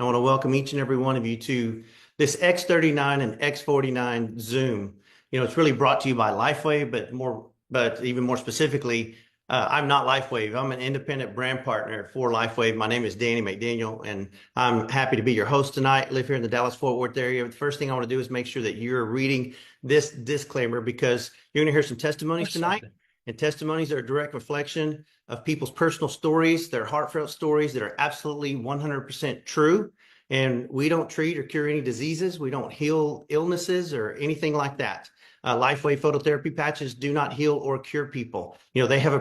I want to welcome each and every one of you to this X39 and X49 Zoom. It's really brought to you by Lifeway, but even more specifically, I'm not Lifeway. I'm an independent brand partner for Lifeway. My name is Danny McDaniel, and I'm happy to be your host tonight. I live here in the Dallas-Fort Worth area. The first thing I want to do is make sure that you're reading this disclaimer, because you're going to hear some testimonies tonight. And testimonies are a direct reflection of people's personal stories, their heartfelt stories that are absolutely 100% true. And we don't treat or cure any diseases. We don't heal illnesses or anything like that. Lifeway phototherapy patches do not heal or cure people. They have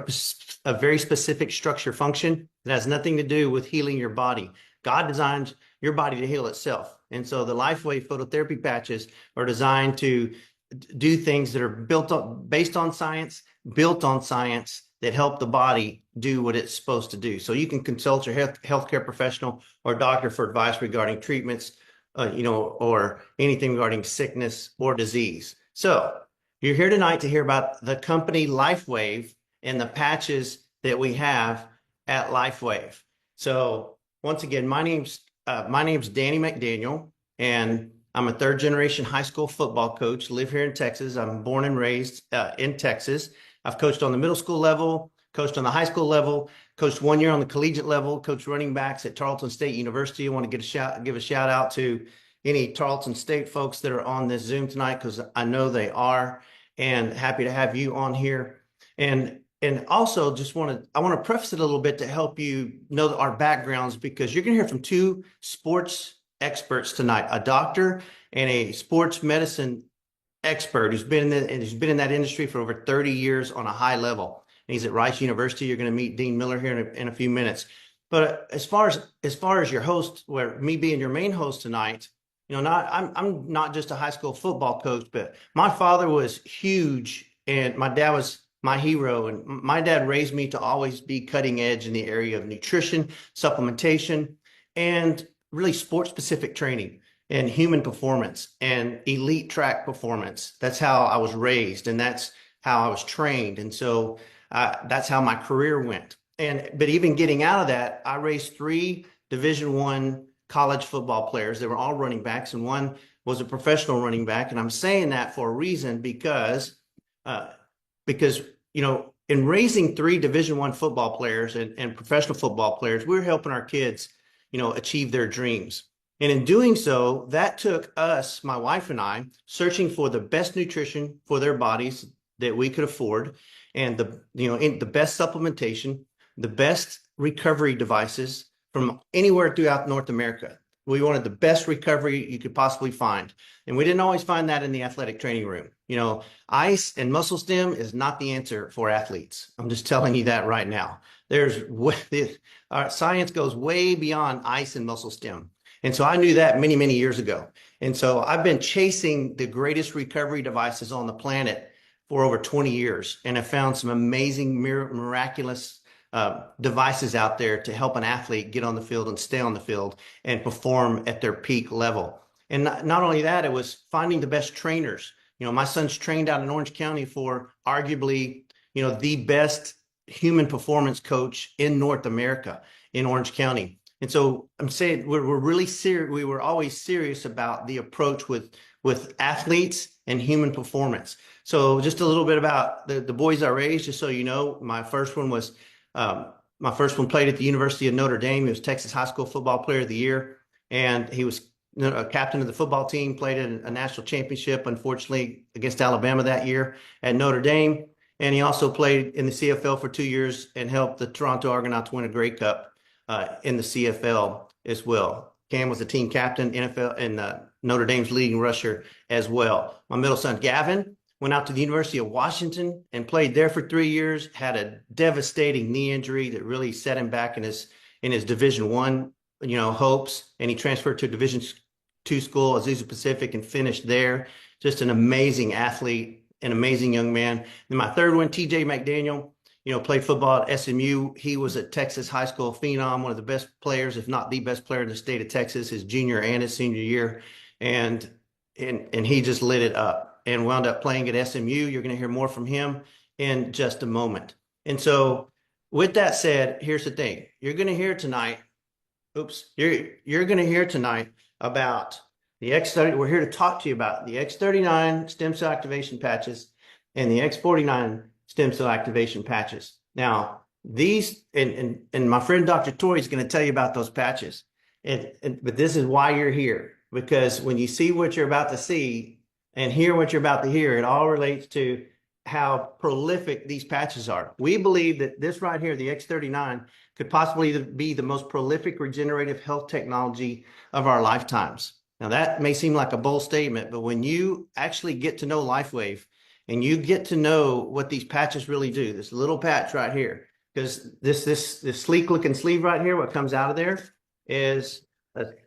a very specific structure function that has nothing to do with healing your body. God designed your body to heal itself. And so the Lifeway phototherapy patches are designed to do things that are based on science, built on science, that help the body do what it's supposed to do. So you can consult your healthcare professional or doctor for advice regarding treatments, or anything regarding sickness or disease. So you're here tonight to hear about the company LifeWave and the patches that we have at LifeWave. So once again, my name's Danny McDaniel, and I'm a third generation high school football coach, live here in Texas. I'm born and raised in Texas. I've coached on the middle school level, coached on the high school level, coached 1 year on the collegiate level, coached running backs at Tarleton State University. I want to give a shout out to any Tarleton State folks that are on this Zoom tonight, because I know they are, and happy to have you on here. And also I want to preface it a little bit to help you know our backgrounds, because you're going to hear from two sports experts tonight, a doctor and a sports medicine expert who's been in that industry for over 30 years on a high level. And he's at Rice University. You're going to meet Dean Miller here in a few minutes. But as far as your host, where me being your main host tonight, I'm not just a high school football coach, but my father was huge, and my dad was my hero. And my dad raised me to always be cutting edge in the area of nutrition, supplementation, and really sports specific training and human performance and elite track performance. That's how I was raised, and that's how I was trained. And so that's how my career went. But even getting out of that, I raised 3 Division I college football players. They were all running backs, and one was a professional running back. And I'm saying that for a reason, because in raising 3 Division I football players and professional football players, we're helping our kids, achieve their dreams. And in doing so, that took us, my wife and I, searching for the best nutrition for their bodies that we could afford, and the best supplementation, the best recovery devices from anywhere throughout North America. We wanted the best recovery you could possibly find. And we didn't always find that in the athletic training room. Ice and muscle stim is not the answer for athletes. I'm just telling you that right now. Our science goes way beyond ice and muscle stim. And so I knew that many, many years ago. And so I've been chasing the greatest recovery devices on the planet for over 20 years. And I found some amazing, miraculous devices out there to help an athlete get on the field and stay on the field and perform at their peak level. And not only that, it was finding the best trainers. My son's trained out in Orange County for arguably, the best human performance coach in North America in Orange County. And so I'm saying we're really serious. We were always serious about the approach with athletes and human performance. So just a little bit about the boys I raised, just so you know. My first one played at the University of Notre Dame. He was Texas High School Football Player of the Year, and he was a captain of the football team, played in a national championship, unfortunately, against Alabama that year at Notre Dame. And he also played in the CFL for 2 years and helped the Toronto Argonauts win a Grey Cup in the CFL as well. Cam was the team captain, NFL, and Notre Dame's leading rusher as well. My middle son, Gavin, went out to the University of Washington and played there for 3 years, had a devastating knee injury that really set him back in his Division I, hopes. And he transferred to a Division II school, Azusa Pacific, and finished there. Just an amazing athlete, an amazing young man. Then my third one, TJ McDaniel, played football at SMU. He was a Texas high school phenom, one of the best players, if not the best player in the state of Texas, his junior and his senior year. And he just lit it up and wound up playing at SMU. You're going to hear more from him in just a moment. And so with that said, here's the thing. You're going to hear tonight You're going to hear tonight about the X30. We're here to talk to you about the X39 stem cell activation patches and the X49 stem cell activation patches. Now, these, and my friend Dr. Tori is going to tell you about those patches. But this is why you're here, because when you see what you're about to see and hear what you're about to hear, it all relates to how prolific these patches are. We believe that this right here, the X39, could possibly be the most prolific regenerative health technology of our lifetimes. Now, that may seem like a bold statement, but when you actually get to know LifeWave and you get to know what these patches really do, this little patch right here, because this sleek looking sleeve right here, what comes out of there is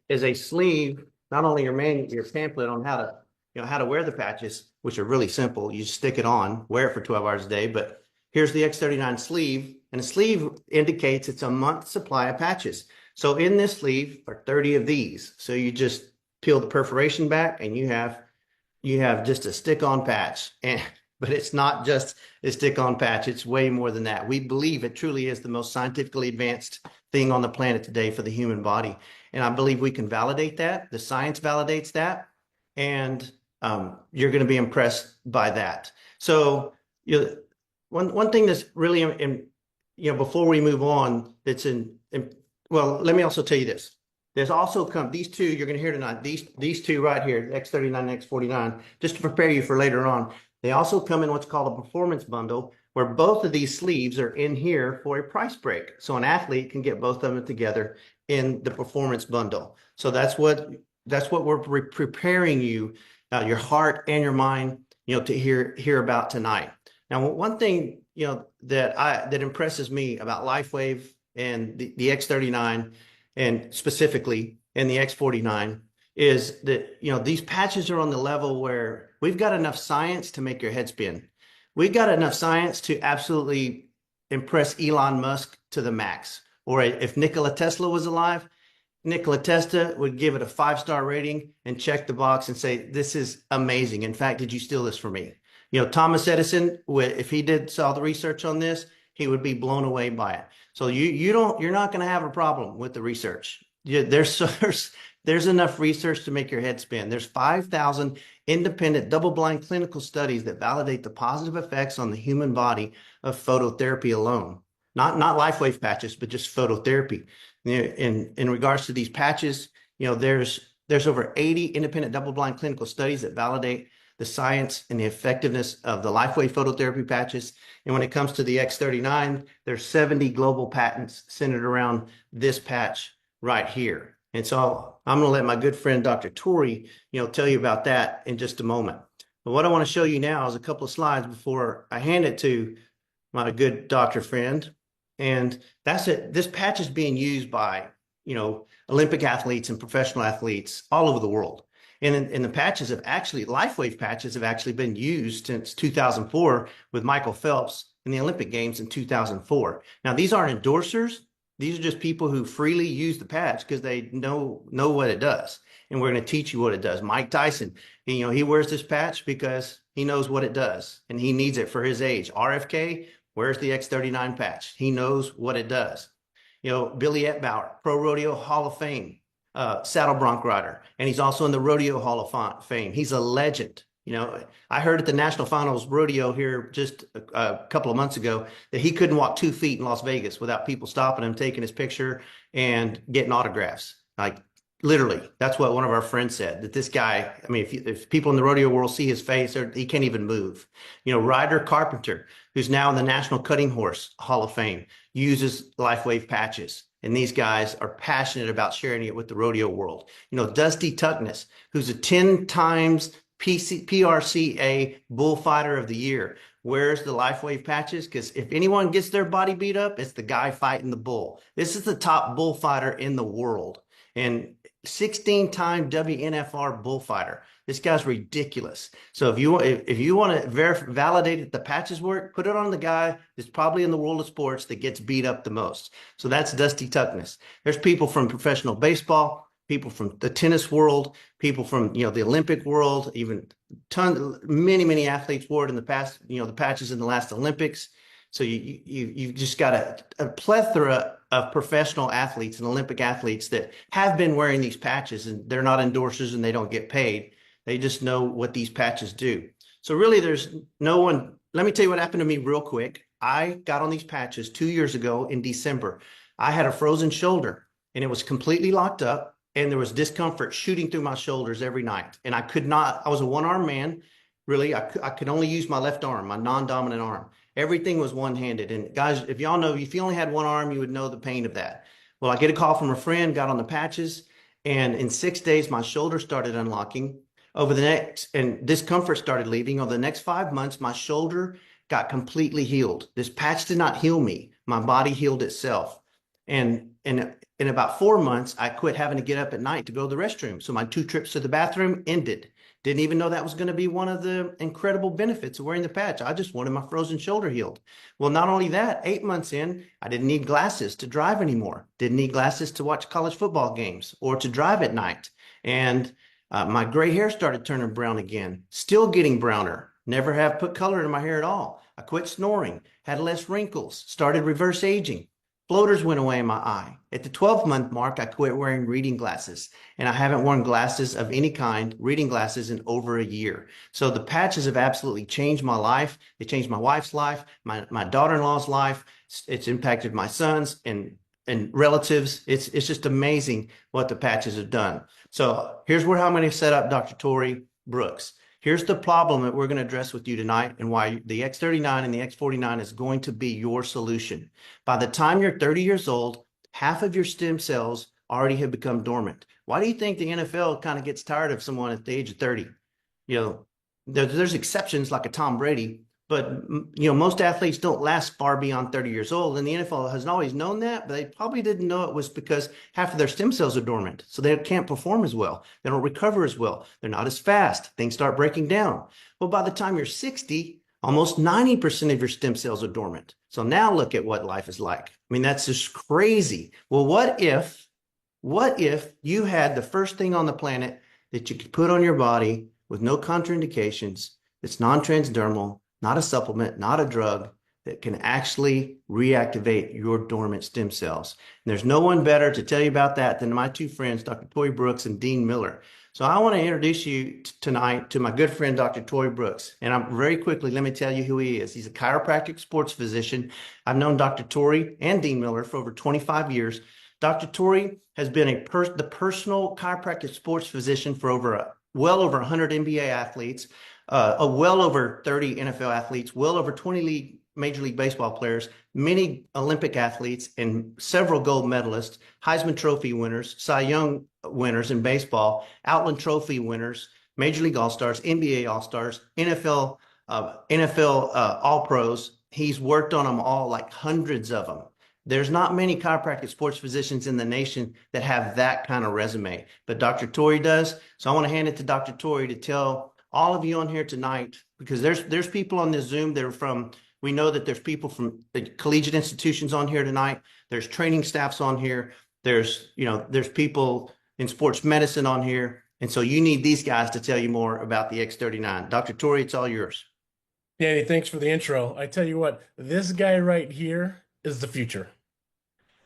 a sleeve, not only your pamphlet on how to wear the patches, which are really simple. You just stick it on, wear it for 12 hours a day. But here's the X39 sleeve, and the sleeve indicates it's a month's supply of patches. So in this sleeve are 30 of these. So you just peel the perforation back and you have just a stick-on patch. But it's not just a stick-on patch. It's way more than that. We believe it truly is the most scientifically advanced thing on the planet today for the human body. And I believe we can validate that. The science validates that. And you're going to be impressed by that. So, one thing that's really, before we move on, well, let me also tell you this. There's also these two you're going to hear tonight. These two right here, X39 and X49, just to prepare you for later on. They also come in what's called a performance bundle, where both of these sleeves are in here for a price break. So an athlete can get both of them together in the performance bundle. So that's what we're preparing you, your heart and your mind, to hear about tonight. Now, one thing, that impresses me about LifeWave and the X39 and specifically and the X49 is that, these patches are on the level where we've got enough science to make your head spin. We've got enough science to absolutely impress Elon Musk to the max. Or if Nikola Tesla was alive, Nikola Tesla would give it a 5-star rating and check the box and say, this is amazing. In fact, did you steal this from me? Thomas Edison, if he saw the research on this, he would be blown away by it. So you're not going to have a problem with the research. There's enough research to make your head spin. There's 5,000 independent double-blind clinical studies that validate the positive effects on the human body of phototherapy alone. Not LifeWave patches, but just phototherapy. In regards to these patches, there's over 80 independent double-blind clinical studies that validate the science and the effectiveness of the LifeWave phototherapy patches. And when it comes to the X39, there's 70 global patents centered around this patch right here. And so I'm going to let my good friend, Dr. Tori, tell you about that in just a moment. But what I want to show you now is a couple of slides before I hand it to my good doctor friend. And that's it. This patch is being used by, Olympic athletes and professional athletes all over the world. And the patches LifeWave patches have actually been used since 2004 with Michael Phelps in the Olympic Games in 2004. Now, these aren't endorsers. These are just people who freely use the patch because they know what it does. And we're going to teach you what it does. Mike Tyson, he wears this patch because he knows what it does and he needs it for his age. RFK wears the X39 patch. He knows what it does. Billy Etbauer, Pro Rodeo Hall of Fame, saddle bronc rider, and he's also in the Rodeo Hall of Fame. He's a legend. I heard at the National Finals Rodeo here just a couple of months ago that he couldn't walk 2 feet in Las Vegas without people stopping him, taking his picture, and getting autographs. Like, literally, that's what one of our friends said, that this guy, if people in the rodeo world see his face, he can't even move. Ryder Carpenter, who's now in the National Cutting Horse Hall of Fame, uses LifeWave patches. And these guys are passionate about sharing it with the rodeo world. Dusty Tuckness, who's a 10 times PRCA Bullfighter of the Year, wears the LifeWave patches because if anyone gets their body beat up, it's the guy fighting the bull. This is the top bullfighter in the world. And 16-time WNFR bullfighter. This guy's ridiculous. So if you want to validate that the patches work, put it on the guy that's probably in the world of sports that gets beat up the most. So that's Dusty Tuckness. There's people from professional baseball, people from the tennis world, people from the Olympic world, even many athletes wore it in the past. The patches in the last Olympics. So you've just got a plethora of professional athletes and Olympic athletes that have been wearing these patches, and they're not endorsers and they don't get paid. They just know what these patches do. So really there's no one. Let me tell you what happened to me real quick. I got on these patches 2 years ago in December. I had a frozen shoulder and it was completely locked up, and there was discomfort shooting through my shoulders every night. And I could not, I was a one-arm man. Really, I could only use my left arm, my non-dominant arm. Everything was one-handed. And guys, if y'all know, if you only had one arm, you would know the pain of that. Well, I get a call from a friend, got on the patches, and in 6 days, my shoulder started unlocking. And discomfort started leaving. Over the next 5 months, my shoulder got completely healed. This patch did not heal me. My body healed itself. And in about 4 months, I quit having to get up at night to go to the restroom. So my 2 trips to the bathroom ended. Didn't even know that was going to be one of the incredible benefits of wearing the patch. I just wanted my frozen shoulder healed. Well, not only that, 8 months in, I didn't need glasses to drive anymore. Didn't need glasses to watch college football games or to drive at night. And my gray hair started turning brown again, still getting browner. Never have put color in my hair at all. I quit snoring, had less wrinkles, started reverse aging. Floaters went away in my eye. At the 12-month mark, I quit wearing reading glasses, and I haven't worn glasses of any kind, reading glasses, in over a year. So the patches have absolutely changed my life. They changed my wife's life, my daughter-in-law's life. It's impacted my sons and relatives. It's just amazing what the patches have done. So here's how I'm going to set up Dr. Tori Brooks. Here's the problem that we're going to address with you tonight, and why the X39 and the X49 is going to be your solution. By the time you're 30 years old, half of your stem cells already have become dormant. Why do you think the NFL kind of gets tired of someone at the age of 30? You know, there's exceptions like a Tom Brady, but you know, most athletes don't last far beyond 30 years old, and the NFL has always known that, but they probably didn't know it was because half of their stem cells are dormant, so they can't perform as well. They don't recover as well. They're not as fast. Things start breaking down. Well, by the time you're 60, almost 90% of your stem cells are dormant. So now look at what life is like. I mean, that's just crazy. Well, what if you had the first thing on the planet that you could put on your body with no contraindications, that's non-transdermal, not a supplement, not a drug, that can actually reactivate your dormant stem cells? And there's no one better to tell you about that than my 2 friends, Dr. Tori Brooks and Dean Miller. So I want to introduce you tonight to my good friend, Dr. Tori Brooks. And very quickly, let me tell you who he is. He's a chiropractic sports physician. I've known Dr. Tori and Dean Miller for over 25 years. Dr. Tori has been the personal chiropractic sports physician for well over 100 NBA athletes, well over 30 NFL athletes, well over 20 Major League Baseball players, many Olympic athletes, and several gold medalists, Heisman Trophy winners, Cy Young winners in baseball, Outland Trophy winners, Major League All-Stars, NBA All-Stars, NFL All-Pros. He's worked on them all, like hundreds of them. There's not many chiropractic sports physicians in the nation that have that kind of resume, but Dr. Tori does. So I want to hand it to Dr. Tori to tell all of you on here tonight, because there's people on this Zoom that are from, we know that there's people from the collegiate institutions on here tonight. There's training staffs on here. There's people in sports medicine on here. And so you need these guys to tell you more about the X39. Dr. Tori, it's all yours. Danny, thanks for the intro. I tell you what, this guy right here is the future.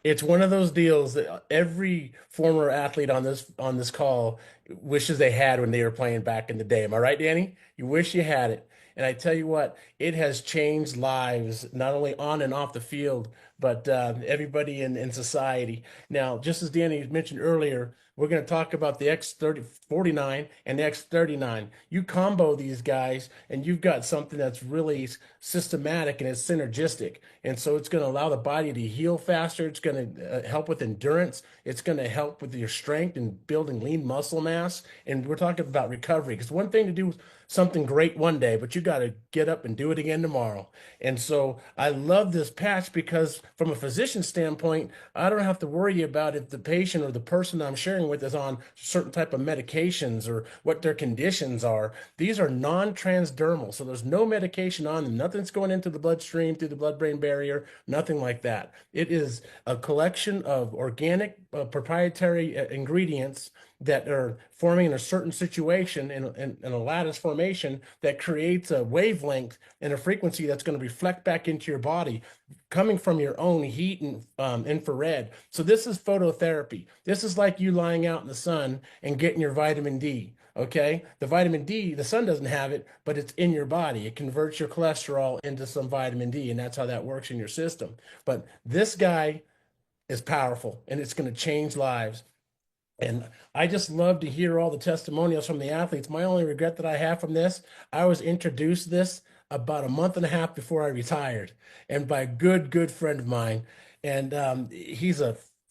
It's one of those deals that every former athlete on this call wishes they had when they were playing back in the day. Am I right, Danny? You wish you had it. And I tell you what, it has changed lives, not only on and off the field, but everybody in society. Now, just as Danny mentioned earlier, we're going to talk about the X49 and the X39. You combo these guys, and you've got something that's really systematic and it's synergistic. And so it's going to allow the body to heal faster. It's going to help with endurance. It's going to help with your strength and building lean muscle mass. And we're talking about recovery, because one thing to do something great one day, but you got to get up and do it again tomorrow. And so I love this patch because from a physician standpoint, I don't have to worry about if the patient or the person I'm sharing with is on certain type of medications or what their conditions are. These are non-transdermal, so there's no medication on them. Nothing's going into the bloodstream through the blood-brain barrier, nothing like that. It is a collection of organic proprietary ingredients that are forming in a certain situation in a lattice formation that creates a wavelength and a frequency that's going to reflect back into your body, coming from your own heat and infrared. So this is phototherapy. This is like you lying out in the sun and getting your vitamin D. Okay, the vitamin D, the sun doesn't have it, but it's in your body. It converts your cholesterol into some vitamin D, and that's how that works in your system. But this guy is powerful, and it's going to change lives. And I just love to hear all the testimonials from the athletes. My only regret that I have from this, I was introduced this about a month and a half before I retired, and by a good friend of mine. And he's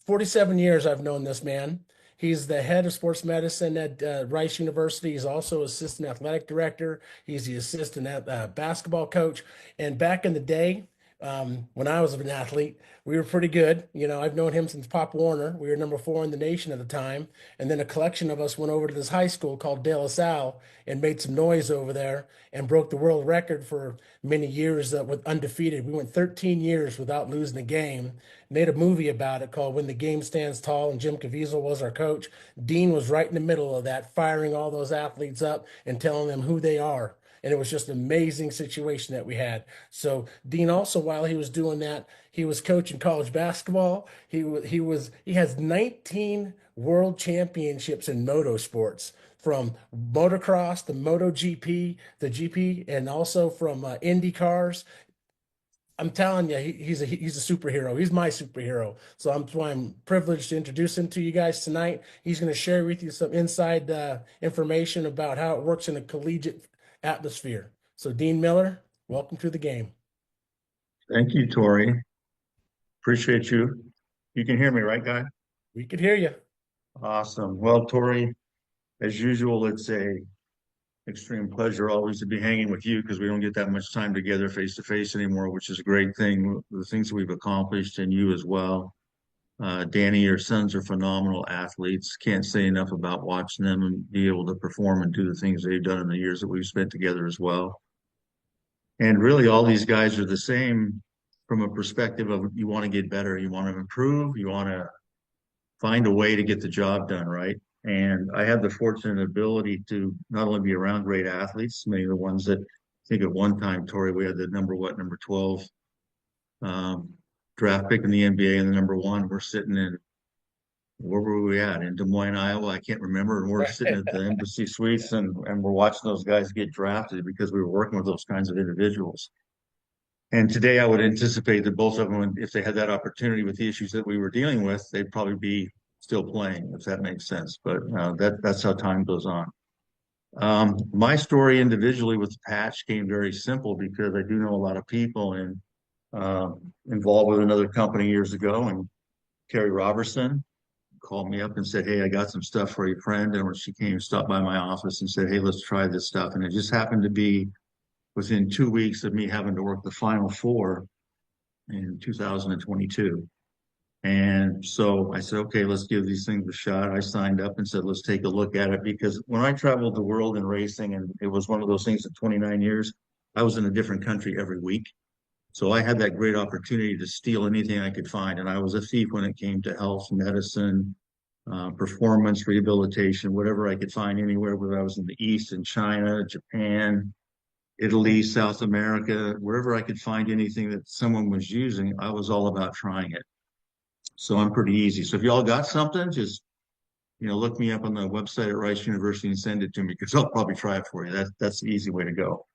47 years I've known this man. He's the head of sports medicine at Rice University. He's also assistant athletic director. He's the assistant basketball coach. And back in the day, when I was an athlete, we were pretty good. You know, I've known him since Pop Warner. We were number 4 in the nation at the time. And then a collection of us went over to this high school called De La Salle and made some noise over there and broke the world record for many years with undefeated. We went 13 years without losing a game. Made a movie about it called When the Game Stands Tall, and Jim Caviezel was our coach. Dean was right in the middle of that, firing all those athletes up and telling them who they are. And it was just an amazing situation that we had. So Dean also, while he was doing that, he was coaching college basketball. He has 19 world championships in motorsports, from motocross, the MotoGP, the GP, and also from Indy cars. I'm telling you, he's a superhero. He's my superhero. So that's why I'm privileged to introduce him to you guys tonight. He's going to share with you some inside information about how it works in a collegiate atmosphere. So Dean Miller, welcome to the game. Thank you, Tori. Appreciate you. You can hear me, right, guy? We could hear you. Awesome. Well, Tori, as usual, it's a extreme pleasure always to be hanging with you, because we don't get that much time together face to face anymore, which is a great thing. The things that we've accomplished, and you as well. Danny, your sons are phenomenal athletes. Can't say enough about watching them and be able to perform and do the things they've done in the years that we've spent together as well. And really, all these guys are the same from a perspective of, you want to get better, you want to improve, you want to find a way to get the job done, right? And I had the fortunate ability to not only be around great athletes, many of the ones that, I think at one time, Tori, we had the number 12 draft pick in the NBA, and the number 1, we're sitting in, where were we at? In Des Moines, Iowa, I can't remember. And we're sitting at the embassy suites, and we're watching those guys get drafted, because we were working with those kinds of individuals. And today I would anticipate that both of them, if they had that opportunity with the issues that we were dealing with, they'd probably be still playing, if that makes sense. But that's how time goes on. My story individually with the patch came very simple, because I do know a lot of people, and involved with another company years ago, and Carrie Robertson called me up and said, "Hey, I got some stuff for your friend." And when she came, stopped by my office and said, "Hey, let's try this stuff." And it just happened to be within 2 weeks of me having to work the Final Four in 2022. And so I said, okay, let's give these things a shot. I signed up and said, let's take a look at it, because when I traveled the world in racing, and it was one of those things, in 29 years, I was in a different country every week. So I had that great opportunity to steal anything I could find. And I was a thief when it came to health, medicine, performance, rehabilitation, whatever I could find anywhere, whether I was in the East, in China, Japan, Italy, South America, wherever I could find anything that someone was using, I was all about trying it. So I'm pretty easy. So if y'all got something, just, look me up on the website at Rice University and send it to me, because I'll probably try it for you. That's the easy way to go.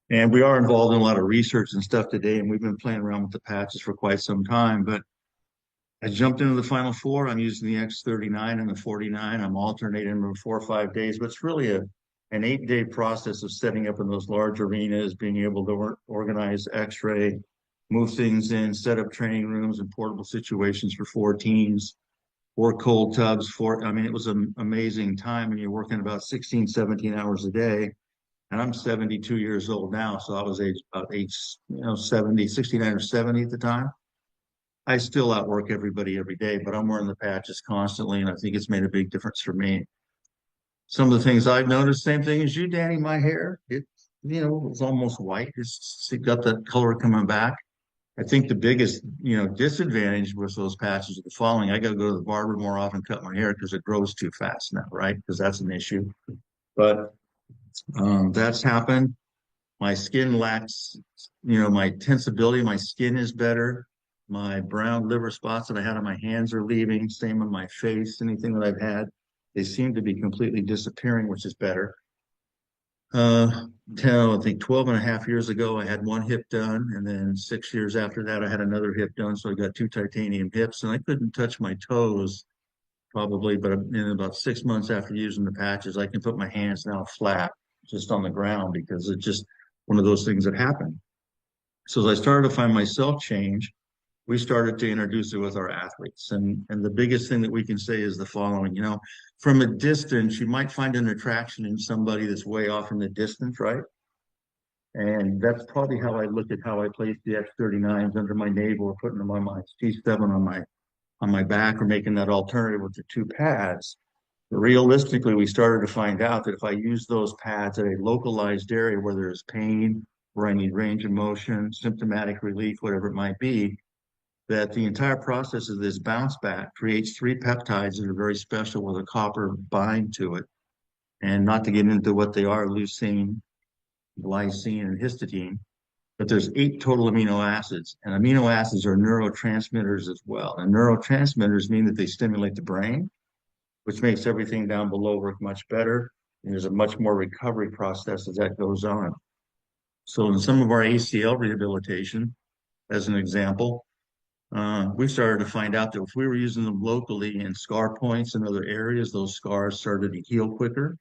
And we are involved in a lot of research and stuff today, and we've been playing around with the patches for quite some time. But I jumped into the Final Four. I'm using the X39 and the 49. I'm alternating them 4 or 5 days, but it's really an 8-day process of setting up in those large arenas, being able to organize X-ray, move things in, set up training rooms and portable situations for 4 teams, 4 cold tubs, it was an amazing time. And you're working about 16, 17 hours a day. And I'm 72 years old now. So I was about age 70, 69 or 70 at the time. I still outwork everybody every day, but I'm wearing the patches constantly. And I think it's made a big difference for me. Some of the things I've noticed, same thing as you, Danny, my hair, it's almost white. It's got that color coming back. I think the biggest, disadvantage with those patches are the following. I got to go to the barber more often, cut my hair because it grows too fast now, right? Because that's an issue. But that's happened. My skin lacks, my tensibility. My skin is better. My brown liver spots that I had on my hands are leaving. Same on my face. Anything that I've had, they seem to be completely disappearing, which is better. 10, I think 12 and a half years ago, I had one hip done. And then 6 years after that, I had another hip done. So I got 2 titanium hips and I couldn't touch my toes probably, but in about 6 months after using the patches, I can put my hands now flat just on the ground because it's just one of those things that happen. So as I started to find myself change, we started to introduce it with our athletes. And the biggest thing that we can say is the following, from a distance, you might find an attraction in somebody that's way off in the distance, right? And that's probably how I look at how I place the X39s under my navel or putting them on my T7 on my back or making that alternative with the two pads. But realistically, we started to find out that if I use those pads at a localized area where there's pain, where I need range of motion, symptomatic relief, whatever it might be, that the entire process of this bounce back creates 3 peptides that are very special with a copper bind to it. And not to get into what they are, leucine, glycine, and histidine, but there's 8 total amino acids, and amino acids are neurotransmitters as well. And neurotransmitters mean that they stimulate the brain, which makes everything down below work much better. And there's a much more recovery process as that goes on. So in some of our ACL rehabilitation, as an example, we started to find out that if we were using them locally in scar points and other areas, those scars started to heal quicker.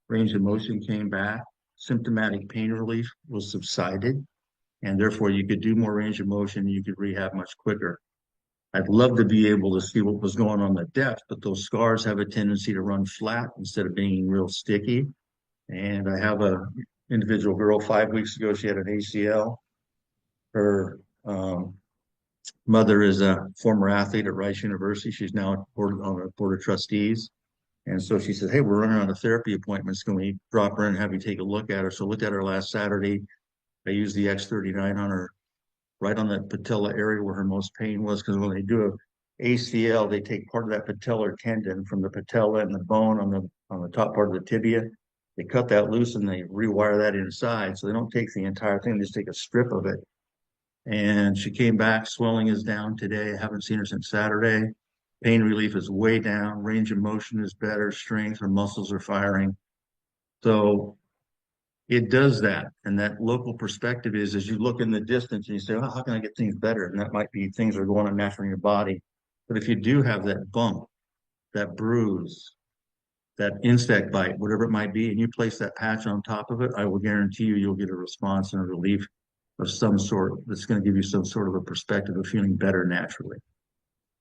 Range of motion came back. Symptomatic pain relief was subsided. And therefore, you could do more range of motion. You could rehab much quicker. I'd love to be able to see what was going on the depth, but those scars have a tendency to run flat instead of being real sticky. And I have a individual girl 5 weeks ago. She had an ACL. Her mother is a former athlete at Rice University. She's now on a board of trustees. And so she said, hey, we're running out of therapy appointments. Can we drop her in and have you take a look at her? So I looked at her last Saturday. I used the X39 on her, right on that patella area where her most pain was, because when they do a ACL, they take part of that patellar tendon from the patella and the bone on the top part of the tibia. They cut that loose and they rewire that inside. So they don't take the entire thing, they just take a strip of it. And she came back, swelling is down today. I haven't seen her since Saturday. Pain relief is way down. Range of motion is better. Strength, her muscles are firing. So it does that. And that local perspective is as you look in the distance and you say, oh, how can I get things better? And that might be things that are going on naturally in your body. But if you do have that bump, that bruise, that insect bite, whatever it might be, and you place that patch on top of it, I will guarantee you'll get a response and a relief of some sort that's going to give you some sort of a perspective of feeling better naturally.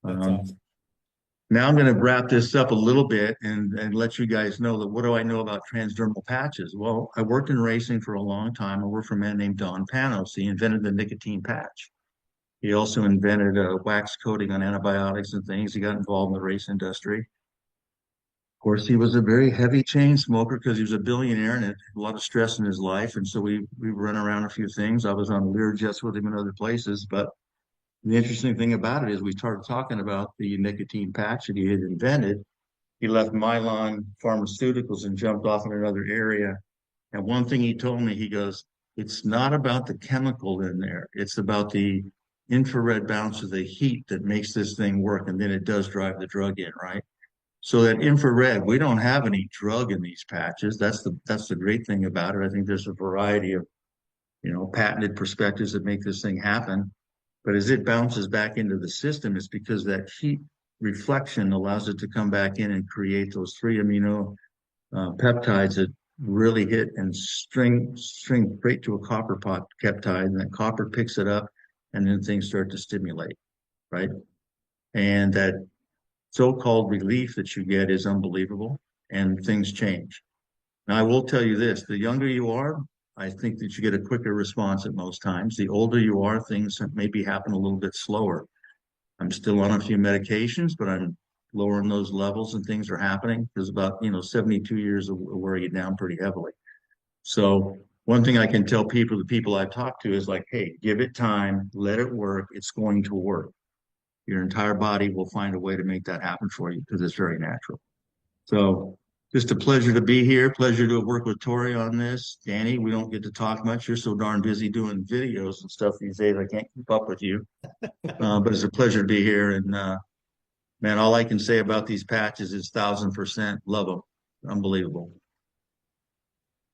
That's awesome. Now I'm going to wrap this up a little bit and let you guys know that what do I know about transdermal patches? Well, I worked in racing for a long time. I worked for a man named Don Panos. He invented the nicotine patch. He also invented a wax coating on antibiotics and things. He got involved in the race industry. Of course, he was a very heavy chain smoker because he was a billionaire and had a lot of stress in his life. And so we run around a few things. I was on Learjets with him in other places. But the interesting thing about it is we started talking about the nicotine patch that he had invented. He left Mylan Pharmaceuticals and jumped off in another area. And one thing he told me, he goes, it's not about the chemical in there. It's about the infrared bounce of the heat that makes this thing work. And then it does drive the drug in, right? So that infrared, we don't have any drug in these patches. That's the great thing about it. I think there's a variety of, patented perspectives that make this thing happen. But as it bounces back into the system, it's because that heat reflection allows it to come back in and create those 3 amino peptides that really hit and string straight to a copper peptide, and that copper picks it up, and then things start to stimulate, right? And that so-called relief that you get is unbelievable, and things change. Now, I will tell you this, the younger you are, I think that you get a quicker response at most times. The older you are, things maybe happen a little bit slower. I'm still on a few medications, but I'm lowering those levels and things are happening because about, 72 years will wear you down pretty heavily. So one thing I can tell people, the people I've talked to, is like, hey, give it time, let it work. It's going to work. Your entire body will find a way to make that happen for you because it's very natural. So just a pleasure to be here. Pleasure to have worked with Tori on this. Danny, we don't get to talk much. You're so darn busy doing videos and stuff these days. I can't keep up with you. But it's a pleasure to be here. And man, all I can say about these patches is 1,000% love them. Unbelievable.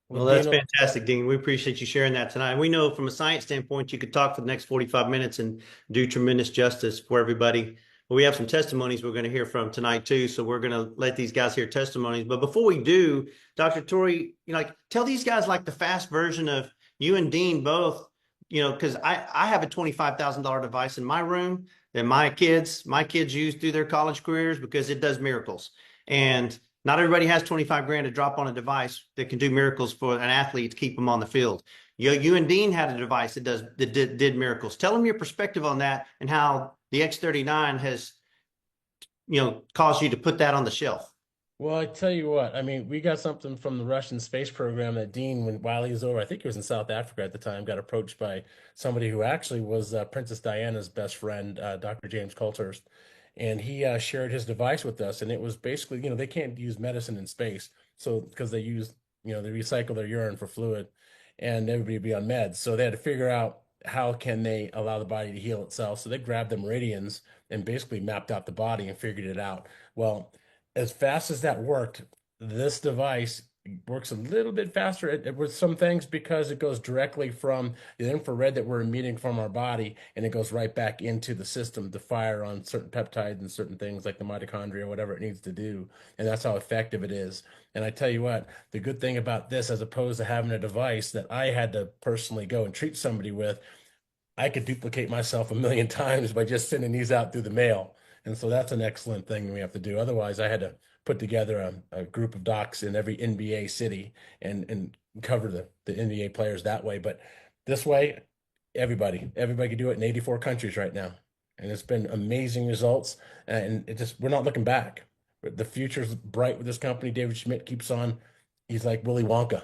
Well, that's fantastic, Dean. We appreciate you sharing that tonight. We know from a science standpoint, you could talk for the next 45 minutes and do tremendous justice for everybody. But we have some testimonies we're going to hear from tonight too. So we're going to let these guys hear testimonies. But before we do, Dr. Tori, tell these guys like the fast version of you and Dean both, because I have a $25,000 device in my room that my kids use through their college careers because it does miracles. And not everybody has 25 grand to drop on a device that can do miracles for an athlete to keep them on the field. You and Dean had a device that did miracles. Tell them your perspective on that and how the X39 has, caused you to put that on the shelf. Well, I tell you what, I mean, we got something from the Russian space program that Dean, while he was over, I think he was in South Africa at the time, got approached by somebody who actually was Princess Diana's best friend, Dr. James Coulthurst. And he shared his device with us. And it was basically, they can't use medicine in space. So because they use, they recycle their urine for fluid and everybody would be on meds. So they had to figure out how can they allow the body to heal itself. So they grabbed the meridians and basically mapped out the body and figured it out. Well, as fast as that worked, this device works a little bit faster with some things because it goes directly from the infrared that we're emitting from our body, and it goes right back into the system to fire on certain peptides and certain things like the mitochondria, whatever it needs to do. And that's how effective it is. And I tell you what, the good thing about this, as opposed to having a device that I had to personally go and treat somebody with, I could duplicate myself a million times by just sending these out through the mail. And so that's an excellent thing we have to do. Otherwise, I had to put together a group of docs in every NBA city and cover the NBA players that way. But this way, everybody can do it in 84 countries right now. And it's been amazing results. And we're not looking back. The future's bright with this company. David Schmidt keeps on. He's like Willy Wonka.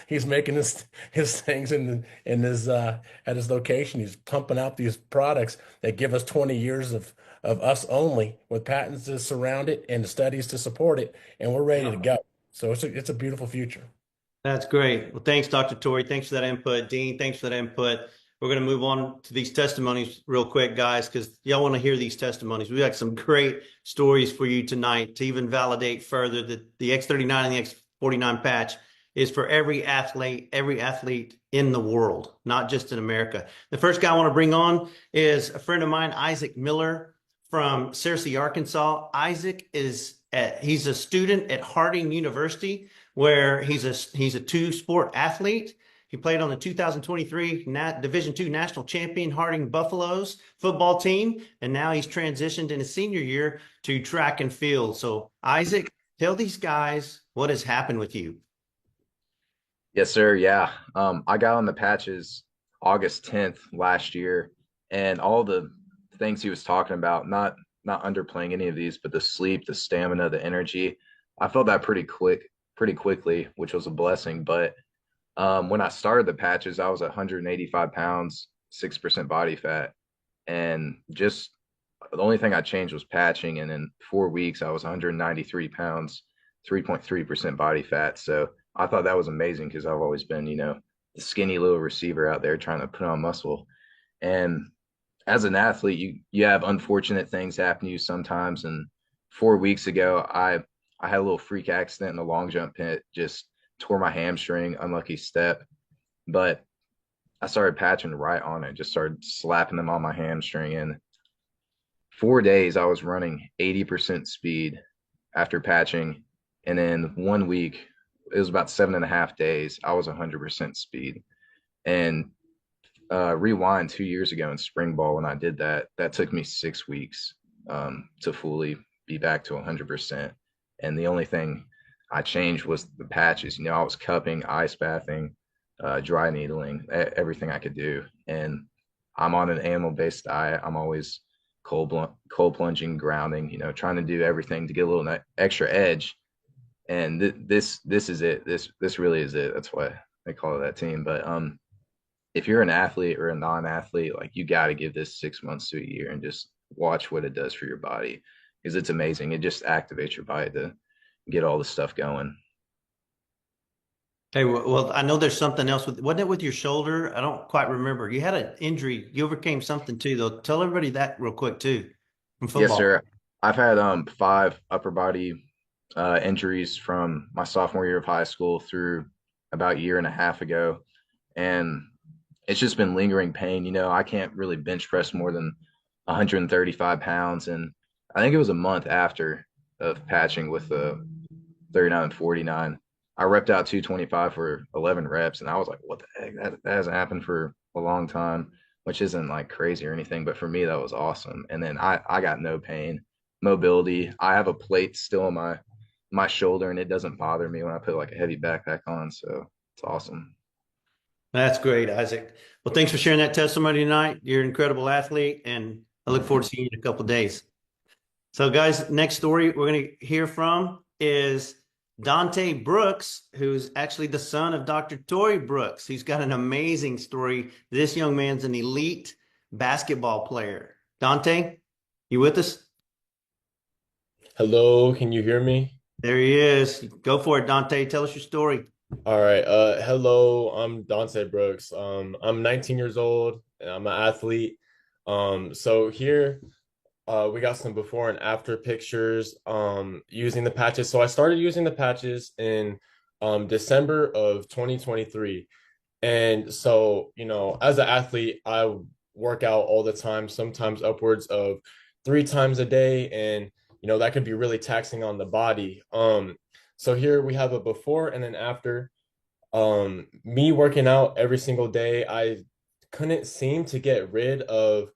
He's making his things in his at his location. He's pumping out these products that give us 20 years of us only, with patents to surround it and the studies to support it, and we're ready to go. So it's a beautiful future. That's great. Well, thanks, Dr. Tori. Thanks for that input. Dean, thanks for that input. We're going to move on to these testimonies real quick, guys, because y'all want to hear these testimonies. We got some great stories for you tonight to even validate further that the X39 and the X49 patch is for every athlete in the world, not just in America. The first guy I want to bring on is a friend of mine, Isaac Miller from Searcy, Arkansas. Isaac he's a student at Harding University, where he's a two-sport athlete. He played on the 2023 Division II National Champion Harding Buffaloes football team, and now he's transitioned in his senior year to track and field. So, Isaac, tell these guys what has happened with you. Yes, sir. Yeah. I got on the patches August 10th last year, and all the things he was talking about, not underplaying any of these, but the sleep, the stamina, the energy, I felt that pretty quickly, which was a blessing. But when I started the patches, I was 185 pounds, 6% body fat. And just the only thing I changed was patching. And in 4 weeks, I was 193 pounds, 3.3% body fat. So I thought that was amazing because I've always been, the skinny little receiver out there trying to put on muscle. And as an athlete, you have unfortunate things happen to you sometimes. And 4 weeks ago, I had a little freak accident in the long jump pit, just tore my hamstring, unlucky step. But I started patching right on it, just started slapping them on my hamstring. And 4 days, I was running 80% speed after patching. And then 1 week, it was about 7.5 days, I was 100% speed. And rewind 2 years ago in spring ball, when I did that took me 6 weeks to fully be back to 100%. And the only thing I changed was the patches. I was cupping, ice bathing, dry needling, everything I could do. And I'm on an animal-based diet. I'm always cold plunging, grounding, trying to do everything to get a little extra edge. And this is it. This really is it. That's why they call it that team. But if you're an athlete or a non-athlete, like you got to give this 6 months to a year and just watch what it does for your body because it's amazing. It just activates your body to get all the stuff going. Hey, well, I know there's something else wasn't it with your shoulder? I don't quite remember. You had an injury. You overcame something too, though. Tell everybody that real quick too, from Yes, football. sir. I've had 5 upper body injuries from my sophomore year of high school through about a year and a half ago. And it's just been lingering pain. I can't really bench press more than 135 pounds. And I think it was a month after of patching with the 39 and 49. I repped out 225 for 11 reps. And I was like, what the heck? That hasn't happened for a long time, which isn't like crazy or anything. But for me, that was awesome. And then I got no pain, mobility. I have a plate still on my shoulder and it doesn't bother me when I put like a heavy backpack on. So it's awesome. That's great, Isaac. Well, thanks for sharing that testimony tonight. You're an incredible athlete, and I look forward to seeing you in a couple of days. So, guys, next story we're going to hear from is Dante Brooks, who's actually the son of Dr. Tory Brooks. He's got an amazing story. This young man's an elite basketball player. Dante, you with us? Hello, can you hear me? There he is. Go for it, Dante. Tell us your story. All right. Hello, I'm Dante Brooks. I'm 19 years old and I'm an athlete. So here, we got some before and after pictures, using the patches. So I started using the patches in December of 2023. And so, as an athlete, I work out all the time, sometimes upwards of 3 times a day. And, that could be really taxing on the body. So here we have a before and an after. Me working out every single day, I couldn't seem to get rid of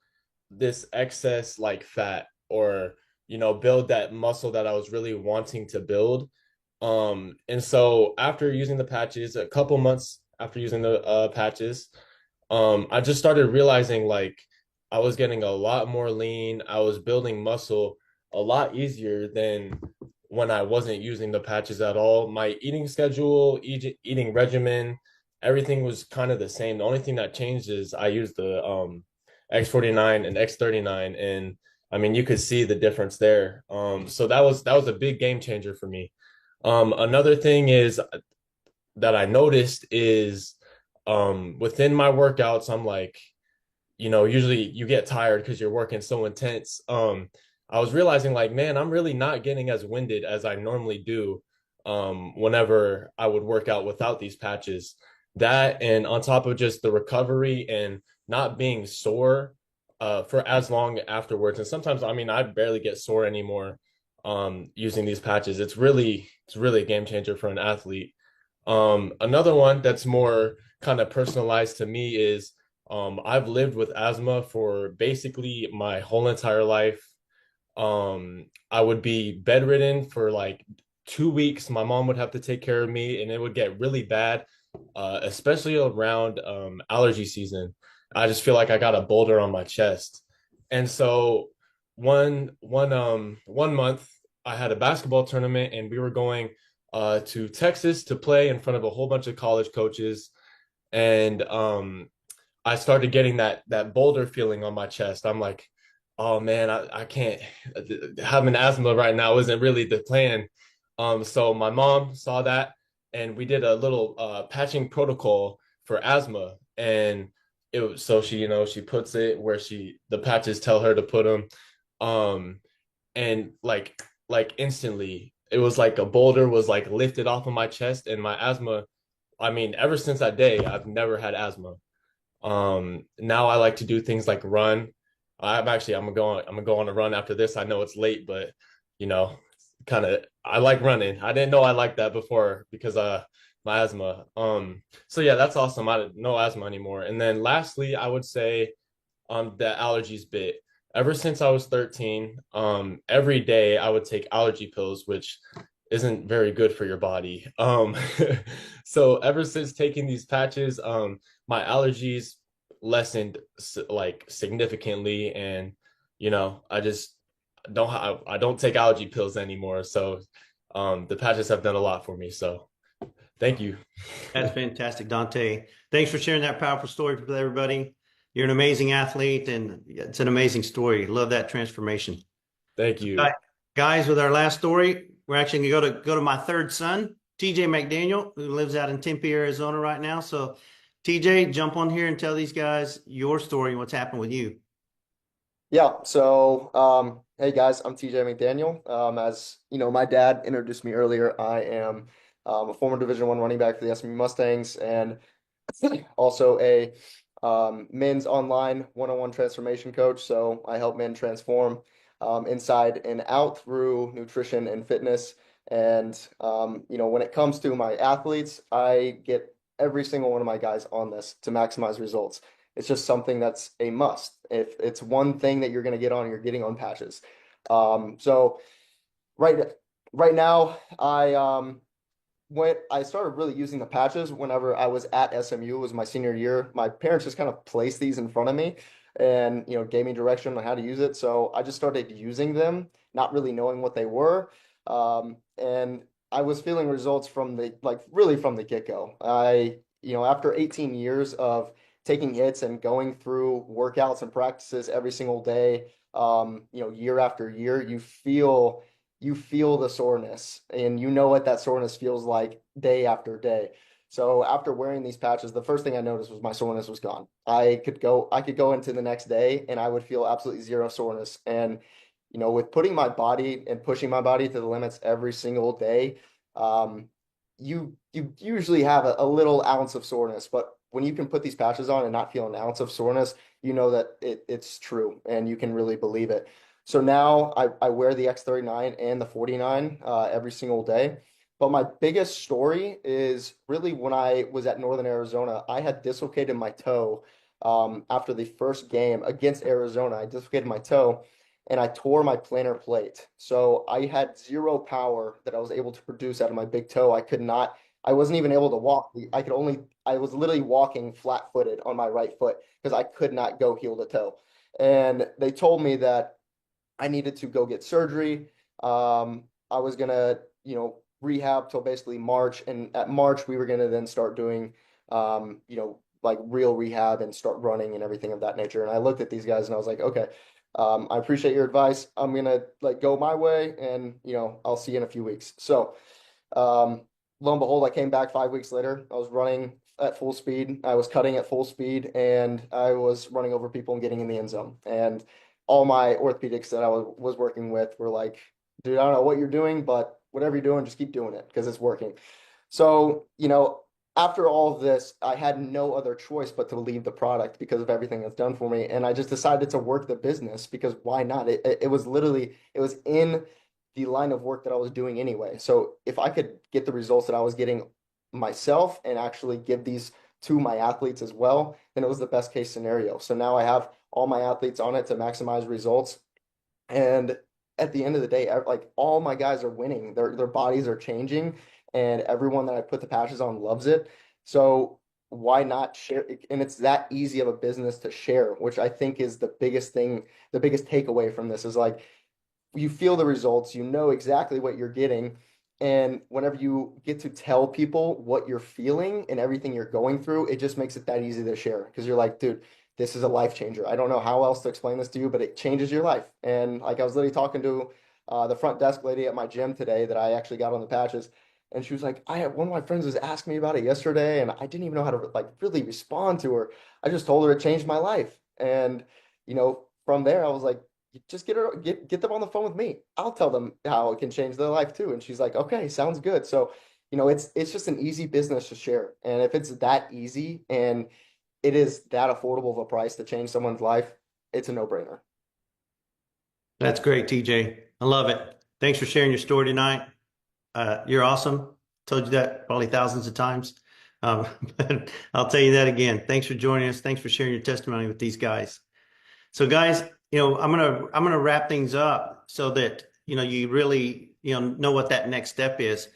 this excess like fat or, build that muscle that I was really wanting to build. And so after using the patches, a couple months after using the patches, I just started realizing like I was getting a lot more lean. I was building muscle a lot easier than when I wasn't using the patches at all. My eating schedule, eating regimen, everything was kind of the same. The only thing that changed is I used the X49 and X39, and I mean you could see the difference there. So that was a big game changer for me. Another thing is that I noticed is within my workouts, I'm like, usually you get tired because you're working so intense. I was realizing like, man, I'm really not getting as winded as I normally do whenever I would work out without these patches. That and on top of just the recovery and not being sore for as long afterwards. And sometimes, I mean, I barely get sore anymore using these patches. It's really a game changer for an athlete. Another one that's more kind of personalized to me is I've lived with asthma for basically my whole entire life. I would be bedridden for like 2 weeks. My mom would have to take care of me, and it would get really bad, especially around allergy season. I just feel like I got a boulder on my chest. And so one month I had a basketball tournament, and we were going to Texas to play in front of a whole bunch of college coaches. And I started getting that boulder feeling on my chest. I'm like, oh man, I can't, having asthma right now isn't really the plan. So my mom saw that, and we did a little patching protocol for asthma. And it was, so she puts it where the patches tell her to put them. And like instantly it was like a boulder was like lifted off of my chest, and my asthma, I mean, ever since that day, I've never had asthma. Now I like to do things like run. I'm gonna go on a run after this. I know it's late, but kind of I like running. I didn't know I liked that before because my asthma. So yeah, that's awesome. I no asthma anymore. And then lastly, I would say the allergies bit. Ever since I was 13, every day I would take allergy pills, which isn't very good for your body. So ever since taking these patches, my allergies lessened like significantly, and I just I don't take allergy pills anymore. So the patches have done a lot for me. So Thank you. That's fantastic, Dante. Thanks for sharing that powerful story with everybody. You're an amazing athlete, and it's an amazing story. Love that transformation. Thank you. Guys, with our last story, we're actually going to go to my third son, TJ McDaniel, who lives out in Tempe, Arizona right now. So, TJ, jump on here and tell these guys your story and what's happened with you. Yeah, so hey guys, I'm TJ McDaniel. As you know, my dad introduced me earlier. I am a former Division I running back for the SMU Mustangs, and also a men's online one-on-one transformation coach. So I help men transform inside and out through nutrition and fitness. And you know, when it comes to my athletes, I get every single one of my guys on this to maximize results. It's just something that's a must. If it's one thing that you're going to get on, you're getting on patches. So right now, I started really using the patches whenever I was at SMU. It was my senior year. My parents just kind of placed these in front of me and, you know, gave me direction on how to use it. So I just started using them, not really knowing what they were. And I was feeling results from really from the get-go. You know, after 18 years of taking hits and going through workouts and practices every single day, you know, year after year, you feel the soreness, and you know what that soreness feels like day after day. So after wearing these patches, the first thing I noticed was my soreness was gone. I could go into the next day and I would feel absolutely zero soreness. And, you know, with putting my body and pushing my body to the limits every single day, you usually have a little ounce of soreness, but when you can put these patches on and not feel an ounce of soreness, you know that it's true and you can really believe it. So now I wear the X39 and the 49 every single day. But my biggest story is really when I was at Northern Arizona. I had dislocated my toe after the first game against Arizona. I dislocated my toe and I tore my plantar plate. So I had zero power that I was able to produce out of my big toe. I wasn't even able to walk. I was literally walking flat-footed on my right foot because I could not go heel to toe. And they told me that I needed to go get surgery. I was gonna, you know, rehab till basically March, and at March we were gonna then start doing, you know, like real rehab and start running and everything of that nature. And I looked at these guys and I was like, okay, I appreciate your advice. I'm gonna go my way, and you know, I'll see you in a few weeks. So, lo and behold, I came back 5 weeks later. I was running at full speed. I was cutting at full speed, and I was running over people and getting in the end zone. And all my orthopedics that I was working with were like, dude, I don't know what you're doing, but whatever you're doing, just keep doing it because it's working. So, you know, after all of this, I had no other choice but to leave the product because of everything that's done for me. And I just decided to work the business because why not? It was in the line of work that I was doing anyway. So if I could get the results that I was getting myself and actually give these to my athletes as well, then it was the best case scenario. So now I have all my athletes on it to maximize results. And at the end of the day, like all my guys are winning. Their bodies are changing, and everyone that I put the patches on loves it. So why not share? And it's that easy of a business to share, which I think is the biggest thing, the biggest takeaway from this is like, you feel the results, you know exactly what you're getting. And whenever you get to tell people what you're feeling and everything you're going through, it just makes it that easy to share because you're like, dude, this is a life changer. I don't know how else to explain this to you, but it changes your life. And like I was literally talking to the front desk lady at my gym today that I actually got on the patches, and she was like, one of my friends was asking me about it yesterday, and I didn't even know how to like really respond to her. I just told her it changed my life. And you know, from there I was like, just get them on the phone with me. I'll tell them how it can change their life too. And she's like, okay, sounds good. So, you know, it's just an easy business to share. And if it's that easy and it is that affordable of a price to change someone's life, it's a no-brainer. That's great, TJ. I love it. Thanks for sharing your story tonight. You're awesome. Told you that probably thousands of times. But I'll tell you that again. Thanks for joining us. Thanks for sharing your testimony with these guys. So guys, you know, I'm gonna wrap things up so that, you know, you really, you know what that next step is,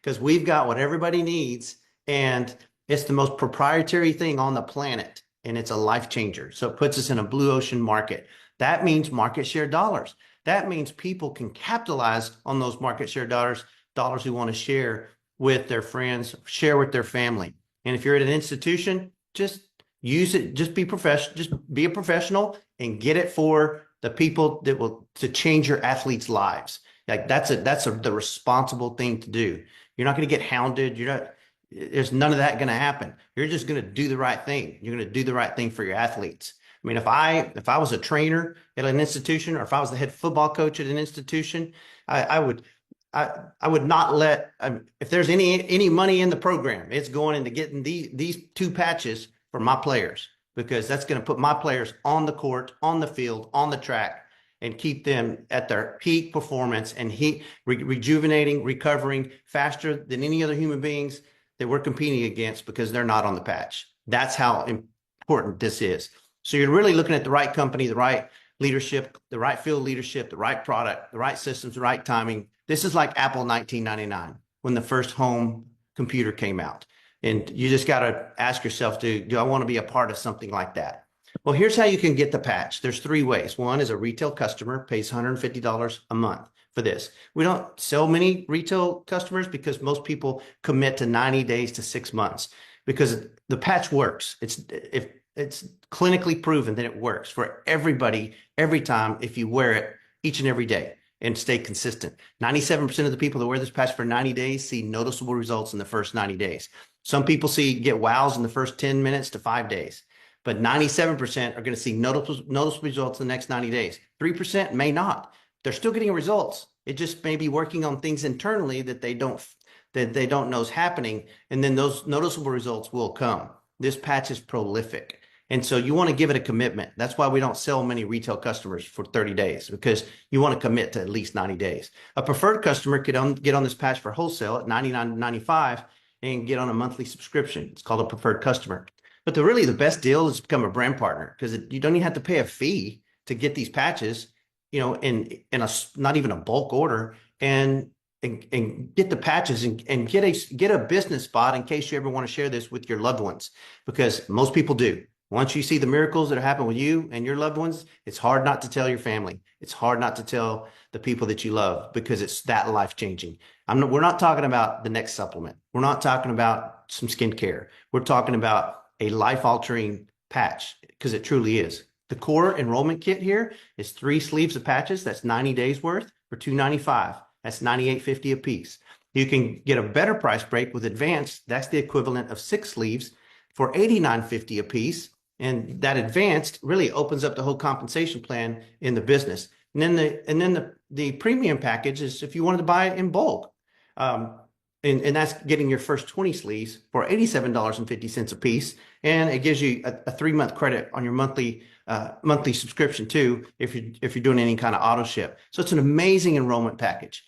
because we've got what everybody needs, and it's the most proprietary thing on the planet, and it's a life changer. So it puts us in a blue ocean market. That means market share dollars. That means people can capitalize on those market share dollars who want to share with their friends, share with their family. And if you're at an institution, just use it, just be a professional and get it for the people that will to change your athletes' lives. Like that's the responsible thing to do. You're not going to get hounded. There's none of that going to happen. You're just going to do the right thing. You're going to do the right thing for your athletes. I mean, if I was a trainer at an institution, or if I was the head football coach at an institution, I would not let, if there's any money in the program, it's going into getting these 2 patches for my players, because that's going to put my players on the court, on the field, on the track, and keep them at their peak performance and rejuvenating, recovering faster than any other human beings that we're competing against, because they're not on the patch. That's how important this is. So you're really looking at the right company, the right leadership, the right field leadership, the right product, the right systems, the right timing. This is like Apple 1999, when the first home computer came out. And you just got to ask yourself, do I want to be a part of something like that? Well, here's how you can get the patch. There's 3 ways. One is a retail customer pays $150 a month for this. We don't sell many retail customers because most people commit to 90 days to 6 months, because the patch works. It's clinically proven that it works for everybody, every time, if you wear it each and every day and stay consistent. 97% of the people that wear this patch for 90 days see noticeable results in the first 90 days. Some people get wows in the first 10 minutes to 5 days, but 97% are going to see noticeable results in the next 90 days. 3% may not. They're still getting results. It just may be working on things internally that they don't know is happening, and then those noticeable results will come. This patch is prolific. And so you want to give it a commitment. That's why we don't sell many retail customers for 30 days, because you want to commit to at least 90 days. A preferred customer could get on this patch for wholesale at $99.95 and get on a monthly subscription. It's called a preferred customer. But really the best deal is to become a brand partner, because you don't even have to pay a fee to get these patches, in a not even a bulk order, and get the patches and get a business spot in case you ever want to share this with your loved ones, because most people do. Once you see the miracles that happen with you and your loved ones, it's hard not to tell your family. It's hard not to tell the people that you love, because it's that life-changing. We're not talking about the next supplement. We're not talking about some skincare. We're talking about a life-altering patch, because it truly is. The core enrollment kit here is 3 sleeves of patches. That's 90 days worth for $295. That's $98.50 a piece. You can get a better price break with advanced. That's the equivalent of 6 sleeves for $89.50 a piece. And that advanced really opens up the whole compensation plan in the business. And then the premium package is if you wanted to buy it in bulk. And that's getting your first 20 sleeves for $87.50 a piece. And it gives you a 3-month credit on your monthly subscription too, if you're doing any kind of auto ship. So it's an amazing enrollment package.